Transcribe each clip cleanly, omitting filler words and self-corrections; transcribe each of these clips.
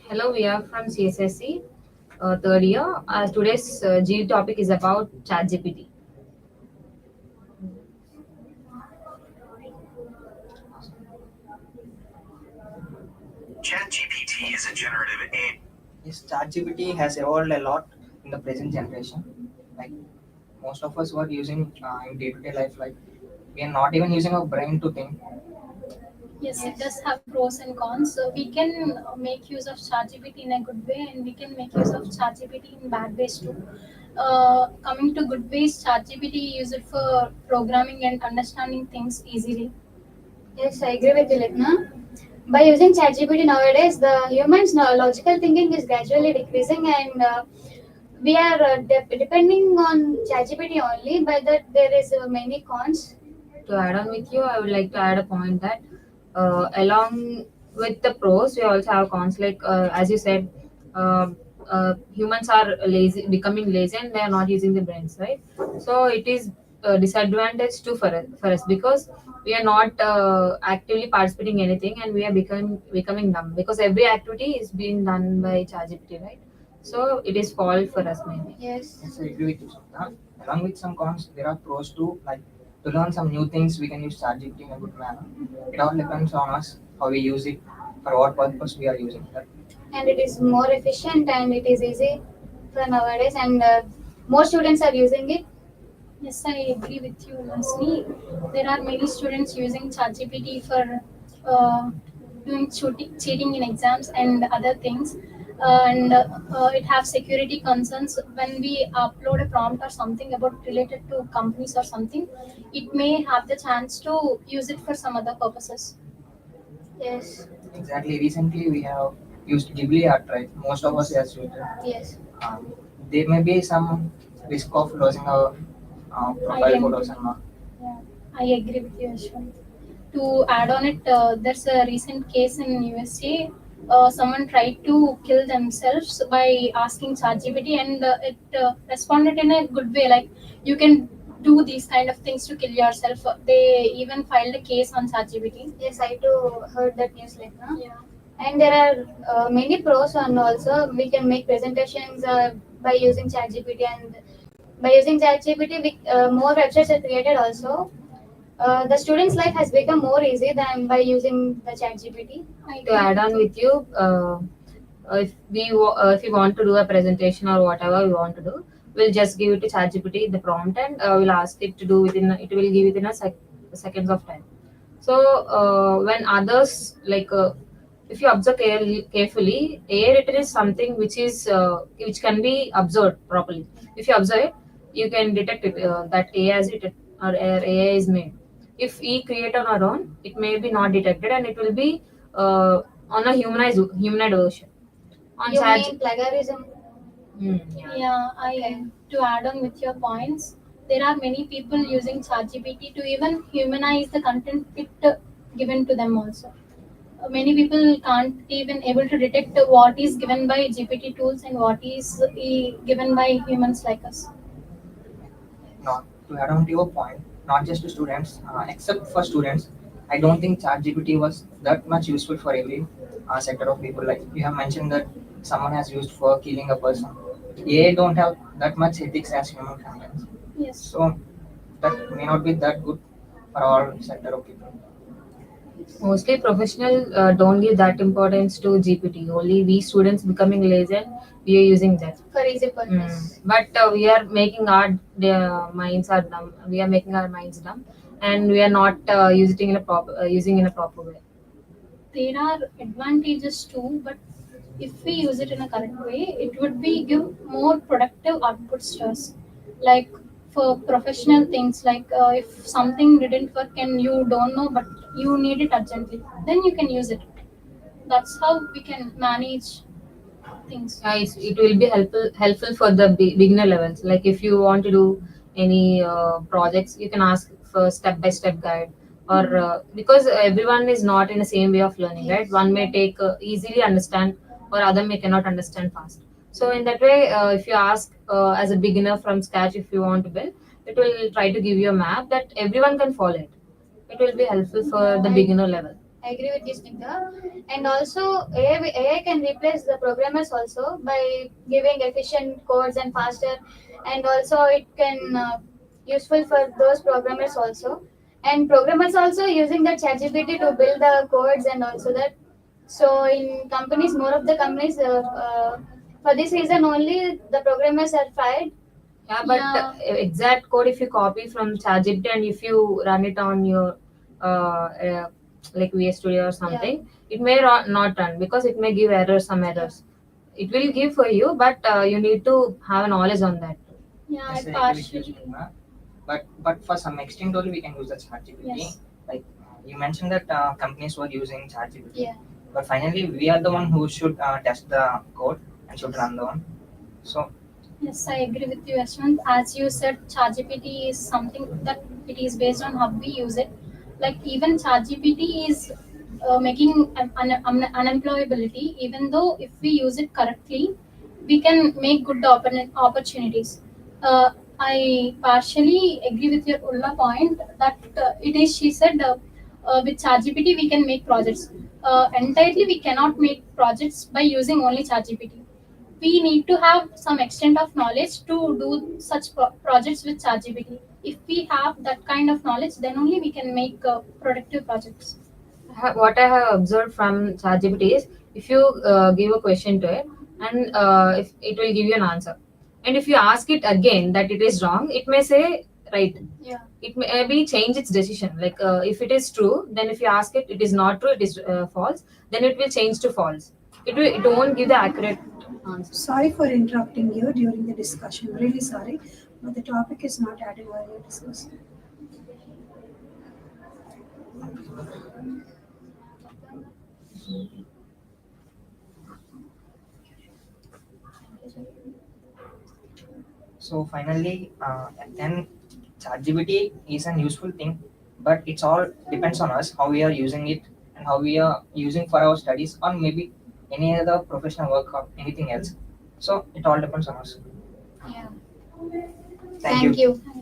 Hello, we are from CSSE, third year. Today's G topic is about ChatGPT. ChatGPT is a generative AI. Yes, ChatGPT has evolved a lot in the present generation. Like most of us were using in day-to-day life, like we are not even using our brain to think. Yes, it does have pros and cons. So we can make use of ChatGPT in a good way, and we can make use of ChatGPT in bad ways too. Coming to good ways, ChatGPT use it for programming and understanding things easily. Yes, I agree with you, Litna. By using ChatGPT nowadays, the human's logical thinking is gradually decreasing, and we are depending on ChatGPT only. By that, there is many cons. To add on with you, I would like to add a point that along with the pros, we also have cons. Like as you said, humans are lazy, becoming lazy, and they are not using the brains, right? So it is a disadvantage too for us because we are not actively participating in anything, and we are becoming dumb because every activity is being done by ChatGPT, right? So it is fault for us mainly. Yes. Yes, I agree with you. Along with some cons, there are pros too. Like to learn some new things, we can use ChatGPT in a good manner. It all depends on us how we use it, for what purpose we are using it. And it is more efficient and it is easy for nowadays, and more students are using it. Yes, I agree with you, Masni. There are many students using ChatGPT for doing cheating in exams and other things. And it have security concerns when we upload a prompt or something about related to companies or something. It may have the chance to use it for some other purposes. Yes. Exactly. Recently, we have used Ghibli art, right? Most of us has used it. Yes. There may be some risk of losing our profile photos and all. Yeah, I agree with you, Ashwin. To add on it, there's a recent case in USA. Someone tried to kill themselves by asking ChatGPT, and it responded in a good way. Like you can do these kind of things to kill yourself. They even filed a case on ChatGPT. Yes, I too heard that news, like, huh? Yeah. And there are many pros, and also we can make presentations by using ChatGPT, and by using ChatGPT, more websites are created also. The student's life has become more easy than by using the ChatGPT. To add on with you, if we want to do a presentation or whatever we want to do, we'll just give it to ChatGPT the prompt, and we'll ask it to do it will give within a seconds of time. So when others like if you observe carefully, AI written is something which can be observed properly. If you observe it, you can detect it that AI has written or AI is made. If we create on our own, it may be not detected, and it will be on a humanized version. On You Chat, mean plagiarism? yeah. Yeah, Okay. to add on with your points, there are many people using ChatGPT to even humanize the content it given to them also. Many people can't even able to detect what is given by GPT tools and what is given by humans like us. Not to add on to your point, not just to students, except for students, I don't think ChatGPT was that much useful for every sector of people. Like you have mentioned that someone has used for killing a person. AI don't have that much ethics as human can. Yes. So that may not be that good for all sector of people. Mostly professional don't give that importance to GPT. Only we students becoming lazy and we are using that. For easy purpose. But we are making our their minds are dumb. We are making our minds dumb, and we are not using in a proper way. There are advantages too, but if we use it in a correct way, it would be give more productive outputs to us. Like for professional things, like if something didn't work and you don't know, but you need it urgently, then you can use it. That's how we can manage things. It will be helpful for the beginner levels. Like if you want to do any projects, you can ask for step by step guide. Or because everyone is not in the same way of learning, right? One may take easily understand, or other may cannot understand fast. So in that way, if you ask as a beginner from scratch, if you want to build, it will try to give you a map that everyone can follow it. It will be helpful for Yeah, the beginner level. I agree with you, Snigdha. And also, AI can replace the programmers also by giving efficient codes and faster. And also, it can useful for those programmers also. And programmers also using the ChatGPT to build the codes and also that. So in companies, more of the companies, for this reason only, the programmers are fired. Yeah, but exact code if you copy from ChatGPT and if you run it on your like VS Studio or something, it may not run because it may give errors, some errors. It will give for you, but you need to have knowledge on that. Yeah, I Yes, I agree with you, partially. Snigdha. But for some extent only we can use the ChatGPT. Yes. Like you mentioned that companies were using ChatGPT, Yeah. but finally we are the one who should test the code and should run the one. So Yes, I agree with you, Ashwant. As you said, ChatGPT is something that it is based on how we use it. Like even ChatGPT is making unemployability. Even though if we use it correctly, we can make good opportunities. Uh, I partially agree with your Ulla point that it is. She said with ChatGPT we can make projects. Entirely, we cannot make projects by using only ChatGPT. We need to have some extent of knowledge to do such projects with ChatGPT. If we have that kind of knowledge, then only we can make productive projects. What I have observed from ChatGPT is if you give a question to it and if it will give you an answer, and if you ask it again that it is wrong, it may say right. Yeah. It may be change its decision. Like if it is true, then if you ask it, it is not true, it is false, then it will change to false. It won't give the accurate answer. Sorry for interrupting you during the discussion. Really sorry, but the topic is not added while you're discussing. so finally, then ChatGPT is an useful thing, but it's all depends on us how we are using it and how we are using for our studies or maybe any other professional work or anything else. So it all depends on us. Yeah. Thank Thank you. you.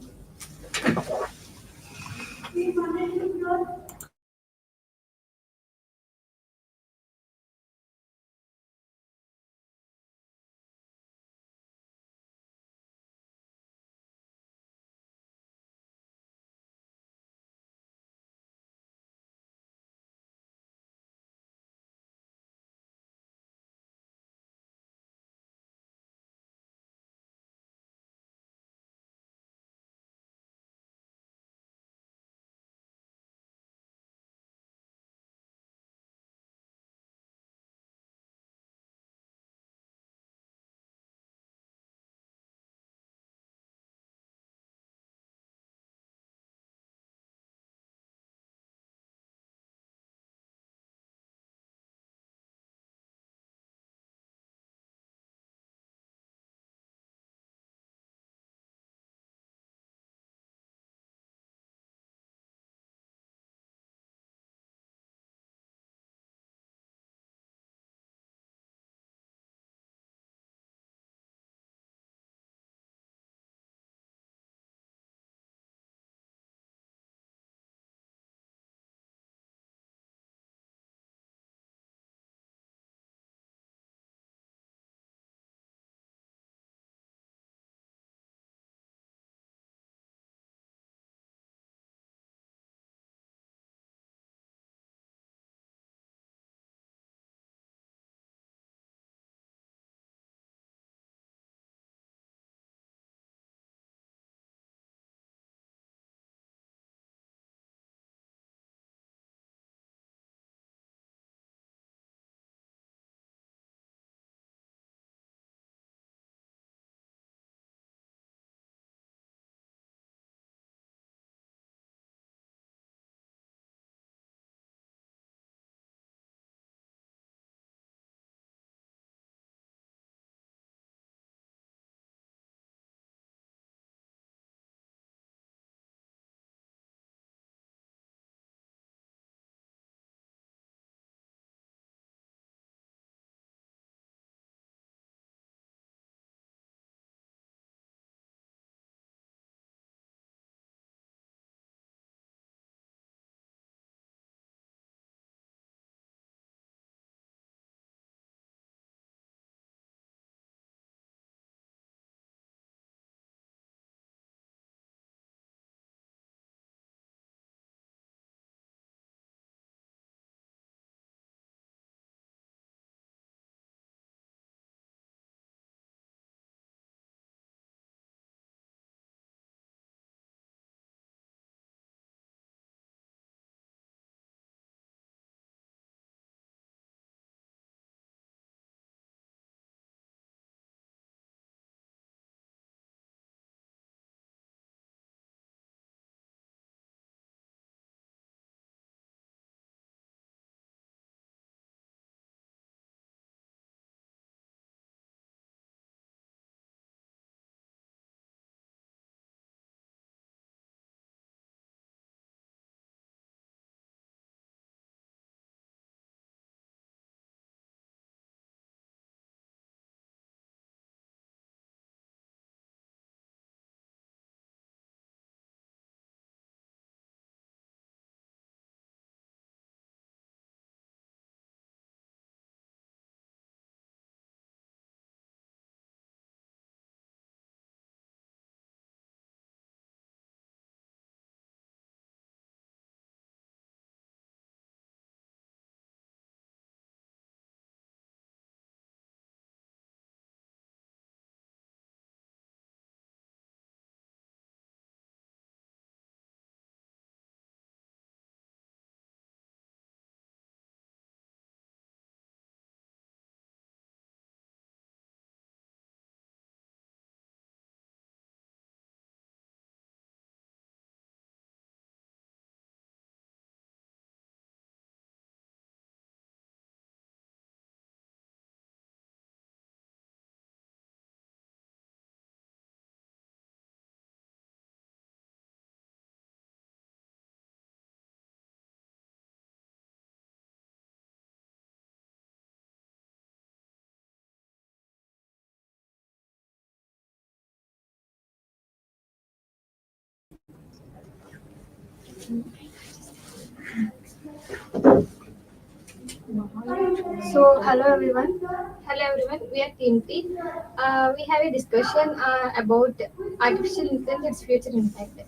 So, hello everyone. Hello everyone. We are Team T. We have a discussion about artificial intelligence future impact.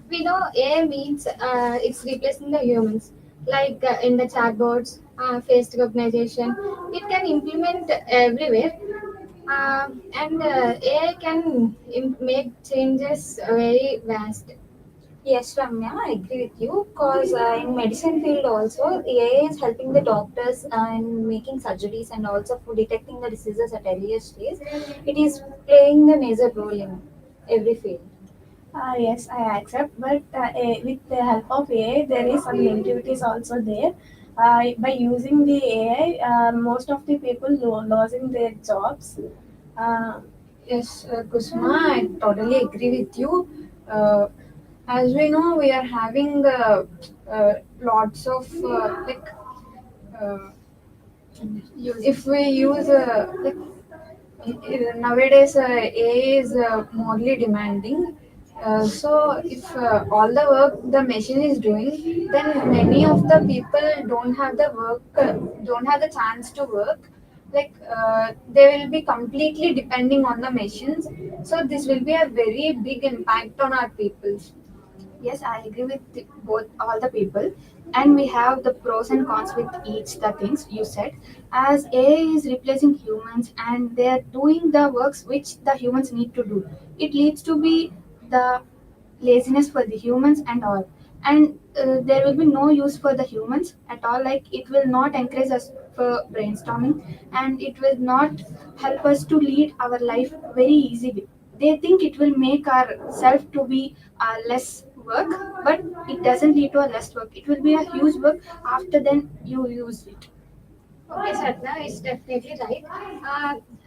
We know AI means it's replacing the humans, like in the chatbots, face recognition. It can implement everywhere, and AI can make changes very vast. Yes, Ramya, I agree with you. Because in medicine field also, AI is helping the doctors in making surgeries and also for detecting the diseases at earlier stage. It is playing a major role in every field. Yes, I accept. But with the help of AI, there is some negativities also there. By using the AI, most of the people losing their jobs. Uh, Yes, Kusma, I totally agree with you. Uh, as we know, we are having lots of uh, if we use nowadays AI is morely demanding. So if all the work the machine is doing, then many of the people don't have the work, don't have the chance to work. They will be completely depending on the machines. So this will be a very big impact on our people. Yes, I agree with both all the people, and we have the pros and cons with each the things you said. As AI is replacing humans, and they are doing the works which the humans need to do, it leads to be the laziness for the humans and all, and there will be no use for the humans at all. Like it will not encourage us for brainstorming, and it will not help us to lead our life very easily. They think it will make our self to be less work, but it doesn't lead to a less work. It will be a huge work after then you use it. Okay, Satna is definitely right.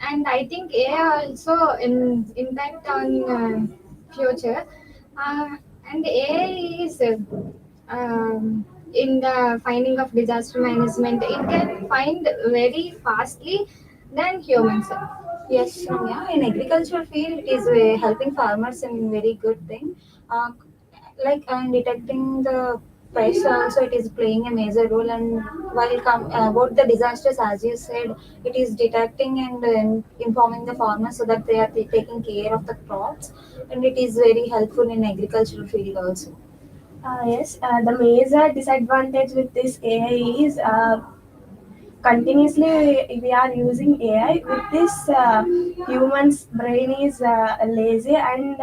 And I think AI also impact on future. Uh, and AI is in the finding of disaster management. It can find very fastly than humans. Yes, Soumya. In agricultural field, it is helping farmers in very good thing. Uh, like detecting the pests also, it is playing a major role. And while about the disasters, as you said, it is detecting and informing the farmers so that they are taking care of the crops, and it is very helpful in agricultural field also. Yes, the major disadvantage with this AI is continuously we are using AI. With this, humans' brain is lazy and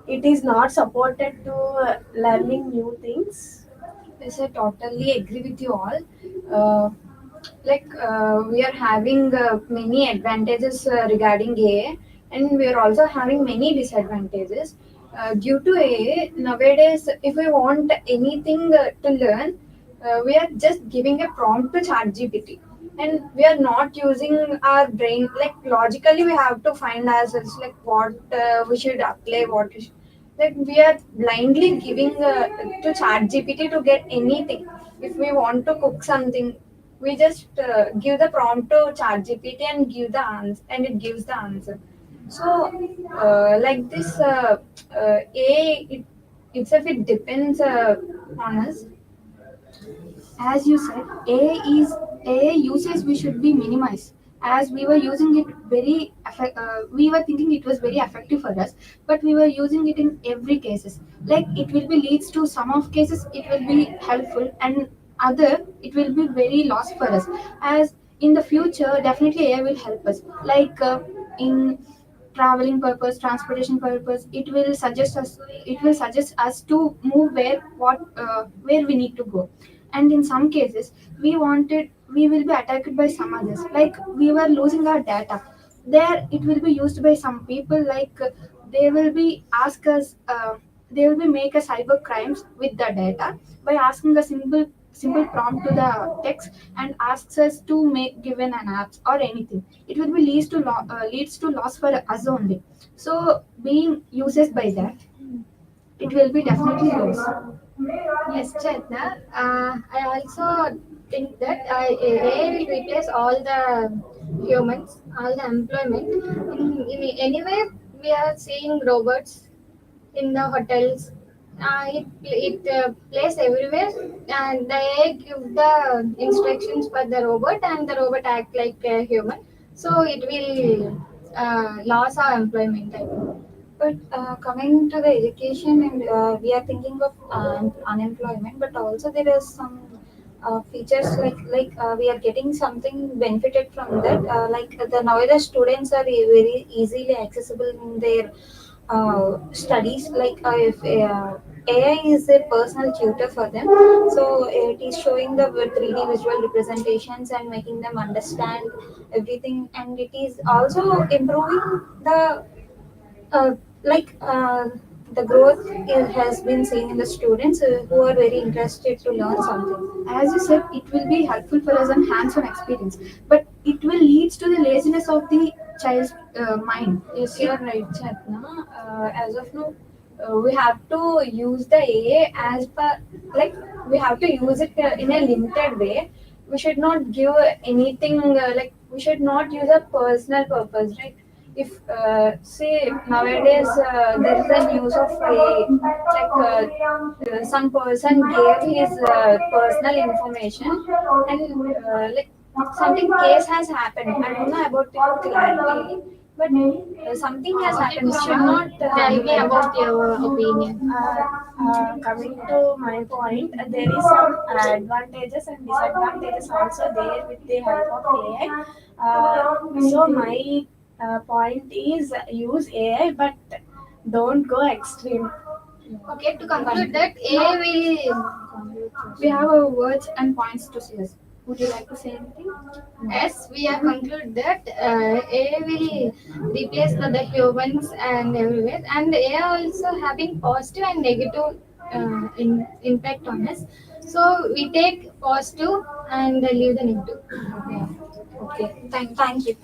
it is not supported to learning new things. Yes, I totally agree with you all. We are having many advantages regarding AI, and we are also having many disadvantages. Due to AI, nowadays, if we want anything to learn, we are just giving a prompt to ChatGPT, and we are not using our brain. Like logically, we have to find ourselves like what we should apply, what we should, like we are blindly giving to ChatGPT to get anything. If we want to cook something, we just give the prompt to ChatGPT and give the answer, and it gives the answer. So, like this, AI itself it depends on us. As you said, AI usage we should be minimized. As we were using it we were thinking it was very effective for us, but we were using it in every cases. Like it will be leads to some of cases it will be helpful, and other it will be very loss for us. As in the future, definitely AI will help us. In traveling purpose, transportation purpose, it will suggest us to move where we need to go. And in some cases we will be attacked by some others, like we were losing our data. There it will be used by some people, they will be ask us they will be make a cyber crimes with the data by asking a simple prompt to the text, and asks us to make given an apps or anything. It will be leads to loss for us only. So being uses by that, it will be definitely loss. Yes, Chetna. I also think that AI will replace all the humans, all the employment. Anyway, we are seeing robots in the hotels, it plays everywhere, and the AI give the instructions for the robot, and the robot act like a human. So it will lose our employment, I think. But coming to the education, and we are thinking of unemployment, but also there is some features like we are getting something benefited from that. Like the nowadays students are very easily accessible in their studies. Like if AI is a personal tutor for them, so it is showing the 3D visual representations and making them understand everything, and it is also improving the uh, like the growth has been seen in the students who are very interested to learn something. As you said, it will be helpful for us on hands-on experience, but it will lead to the laziness of the child's mind. Yes, you are right, Chatna. As of now, we have to use the AI as per, like we have to use it in a limited way. We should not give anything like we should not use a personal purpose, right? If say nowadays there is a news of AI, like some person gave his personal information, and like something case has happened. I don't know about it clarity, but something has happened. We should not Tell me about your opinion. Coming to my point, there is some advantages and disadvantages also there with the help of AI. So my point is use AI, but don't go extreme. Okay, to conclude that AI will. We have our words and points to say. Would you like to say anything? Yes, we have concluded that AI will replace the humans and everywhere, and AI also having positive and negative impact on us. So we take positive and leave the negative. Okay, thank you.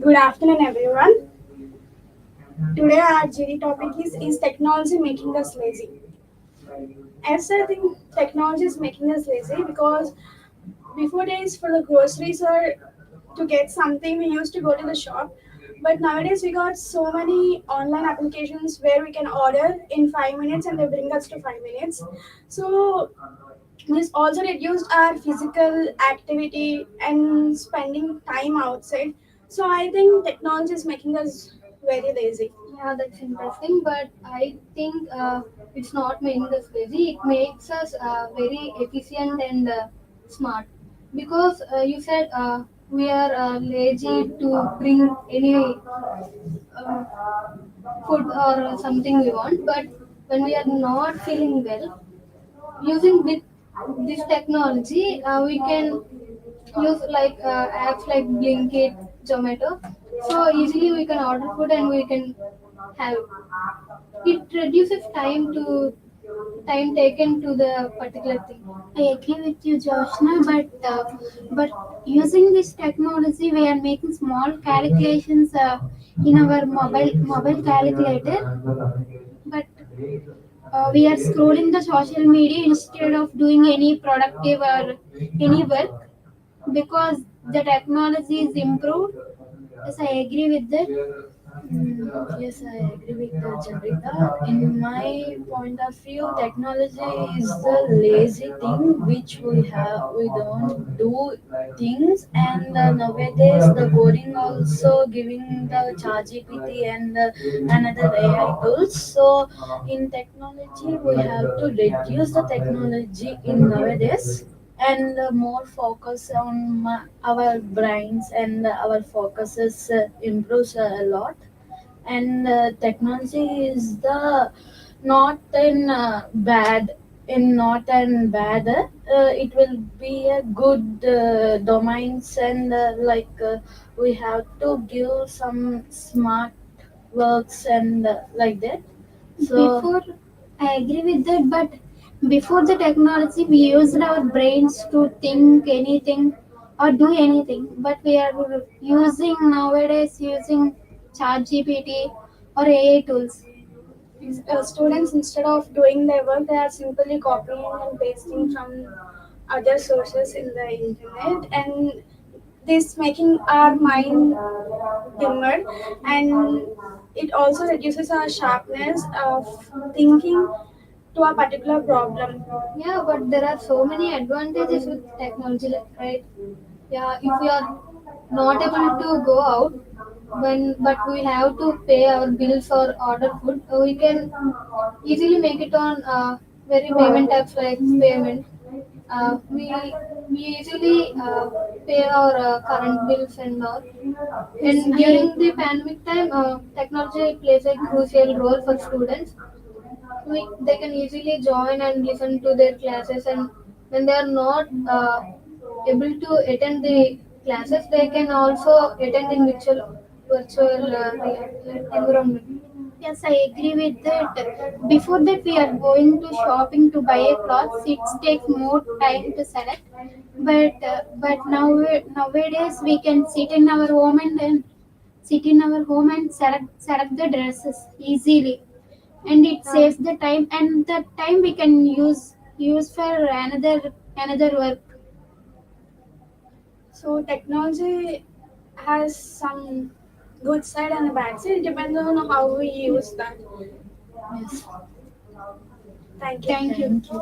Good afternoon, everyone. Today our GD topic is technology making us lazy? As I think technology is making us lazy because before days for the groceries or to get something we used to go to the shop, but nowadays we got so many online applications where we can order in 5 minutes and they bring us to 5 minutes. So this also reduced our physical activity and spending time outside. So I think technology is making us very lazy. Yeah, that's interesting, but I think it's not making us lazy. It makes us very efficient and smart. Because you said we are lazy to bring any food or something we want, but when we are not feeling well, using this technology, we can use like apps like Blinkit, Zomato. So easily we can order food and we can have it reduces time taken to the particular thing. I agree with you, Joshna, but using this technology, we are making small calculations in our mobile calculator. But we are scrolling the social media instead of doing any productive or any work because the technology is improved. Yes, I agree with that. Yes, I agree with Chandrika. In my point of view, technology is the lazy thing which we don't do things, and nowadays the boring also giving the ChatGPT and another AI tools. So in technology, we have to reduce the technology in nowadays and more focus on our brains, and our focuses improves a lot. And technology is the not in bad, in not and bad, it will be a good domains, and we have to give some smart works and like that. So Before, I agree with that, but before the technology, we used our brains to think anything or do anything. But we are using nowadays using ChatGPT or AI tools. Students, instead of doing their work, they are simply copying and pasting from other sources in the internet, and this making our mind dimmer, and it also reduces our sharpness of thinking to a particular problem. Yeah, but there are so many advantages with technology, like, right? Yeah, if we are not able to go out, when but we have to pay our bills or order food, we can easily make it on very payment apps like payment. We easily pay our current bills and all. And during the pandemic time, technology plays a crucial role for students. They can easily join and listen to their classes, and when they are not able to attend the classes, they can also attend in virtual environment. Yes, I agree with that. Before that, we are going to shopping to buy a cloth. It takes more time to select. But nowadays we can sit in our home and then sit in our home and select the dresses easily, and it saves the time, and the time we can use for another work. So technology has some good side and a bad side. It depends on how we use that. yes, Thank you. Thank you. thank you.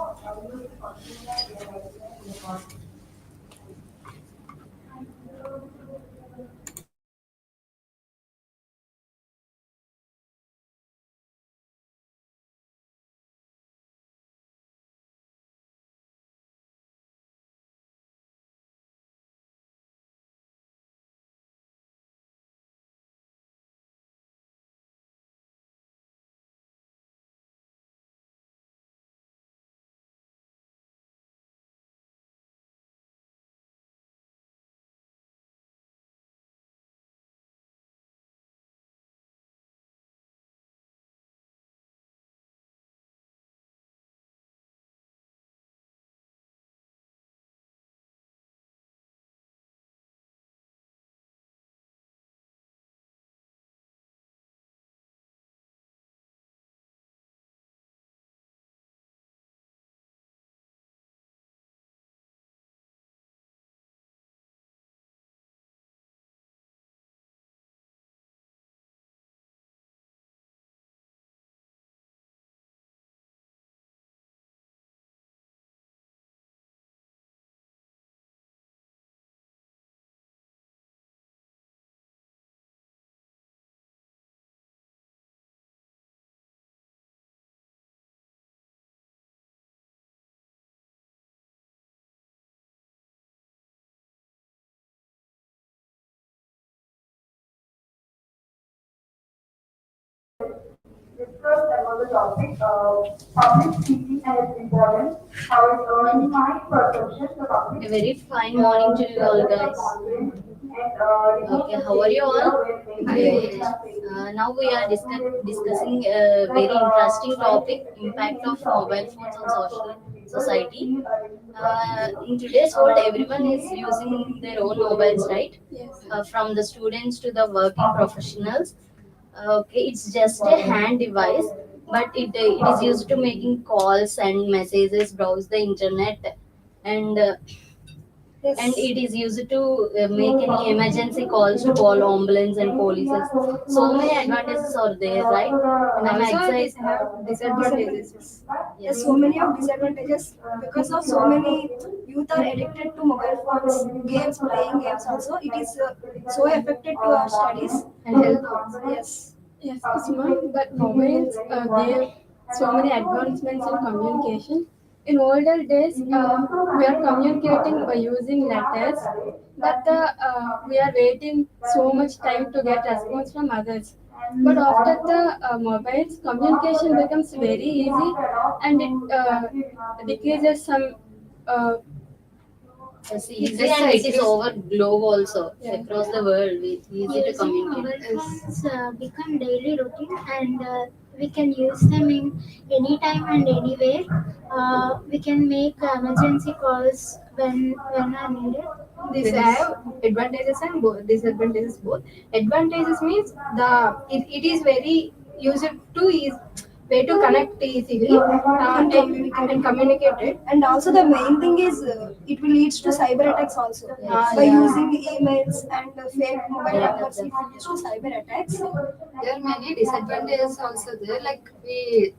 on the topic public speaking and its importance, how it in my perception, the public A very fine morning to you all, guys. Okay, how are you all? Great. Now we are discussing a very interesting topic: impact of mobile phones on social society. In today's world, everyone is using their own mobiles, right? Yes. From the students to the working professionals. Okay, it's just a hand device, but it is used to making calls, send messages, browse the internet, and and it is used to make any emergency calls to call ambulance and police. So many advantages are there, right? And I'm Also, it excited. have disadvantages. Yes. There's so many of disadvantages because of so many youth are addicted to mobile phones, games, playing games. Also, it is so affected to our studies and health. Also. Yes. Yes, Usman, but mobiles gave so many advancements in communication. In older days, we are communicating by using letters, but we are waiting so much time to get response from others. But after the mobiles, communication becomes very easy, and it decreases some. Uh, Yes, easy, and it is over globe also, across the world. It's easy to Using mobile communicate. phones become daily routine, and we can use them in anytime and anywhere. We can make emergency calls when are needed. These have advantages and disadvantages both. Advantages means it is very user to is way to connect easily and communicate it. And also the main thing is it will leads to cyber attacks also by using emails and fake mobile numbers. It will leads to cyber attacks. There are many disadvantages also there. Like we,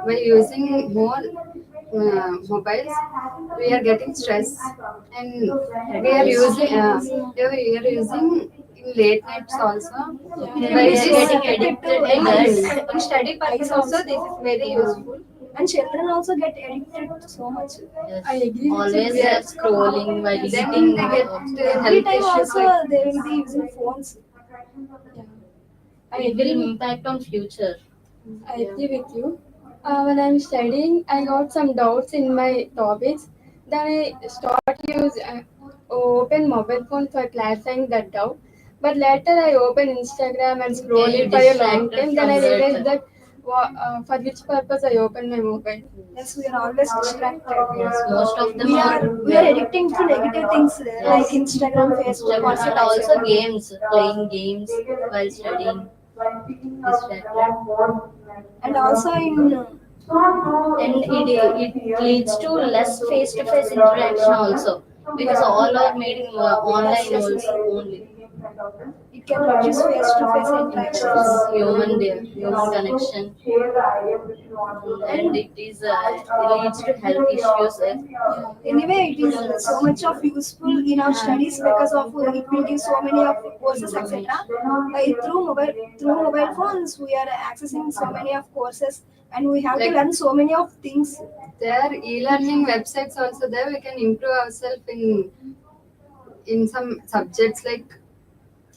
by using more mobiles, we are getting stress, and we are using in late nights also. By getting addicted to that. In study purpose also this is very useful. And children also get addicted so much. Yes. I agree with Always you. they are scrolling while Then eating. they get Every health time issues. also they will be using phones. I It agree. will impact on future. I agree with you. When I'm studying, I got some doubts in my topics. Then I open mobile phone for clarifying that doubt. But later I open Instagram and scroll Okay, you it for a long distracted time. Then from I realized that. that for which purpose I open my mobile. Yes, we are always distracted. Yes, most of them We are. are addicting to negative things like Instagram, Facebook, And WhatsApp, also etc. games, playing games while studying, distracted. And also in And it leads to less face-to-face interaction also, because all are meeting online also only. it can reduce face-to-face It's interactions. human connection, and it leads to health issues. Anyway, it is so much of useful in our studies because of it will give so many of courses, etc. Through mobile phones, we are accessing so many of courses, and we have to Like- learn so many of things. There are e-learning websites also there. We can improve ourselves in some subjects like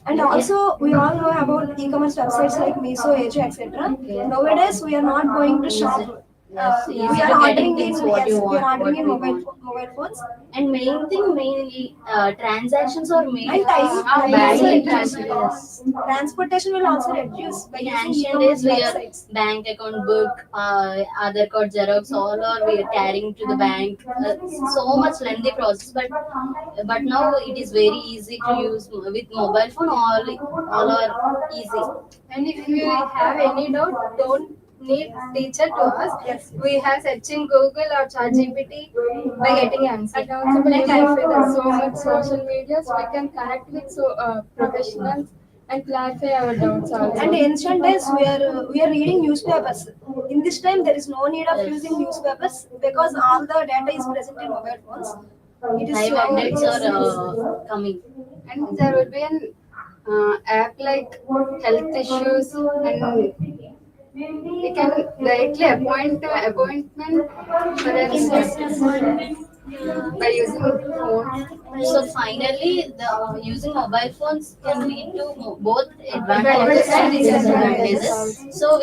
And also, we all know about e-commerce websites like Miso, Ajo, etc. Nowadays, we are not going to shop. Yes, We easy are to ordering getting in things what you we are want, ordering in what we want. mobile phones. And mainly transactions are made. And time Banking also transactions. Yes. transportation will also reduce by In using ancient e-commerce days, we are websites. bank account book, Aadhaar card xerox, all are we are carrying to the bank. So much lengthy process, but now it is very easy to use with mobile phone. All are easy. And if you have any doubt, don't need teacher to ask. Yes. We have searching Google or ChatGPT by getting answer. And also by Like using I so much social medias, we can connect with professionals and clarify our doubts also. And ancient days we are reading newspapers. In this time there is no need of using newspapers because all the data is present in mobile phones. It is Live so updates easy. are coming. and there will be an app like health issues, and we can directly appointment for a research by using phone. So finally, the using mobile phones can lead to both advantages and disadvantages. So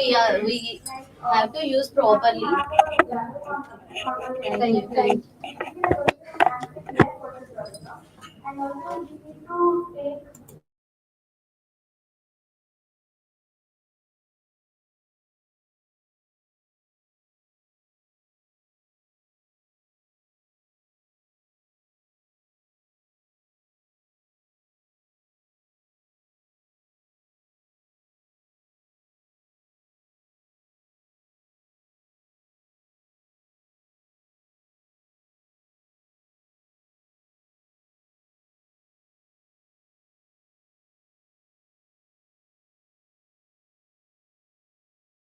have to use properly. Thank you. Thank you. And also we need to take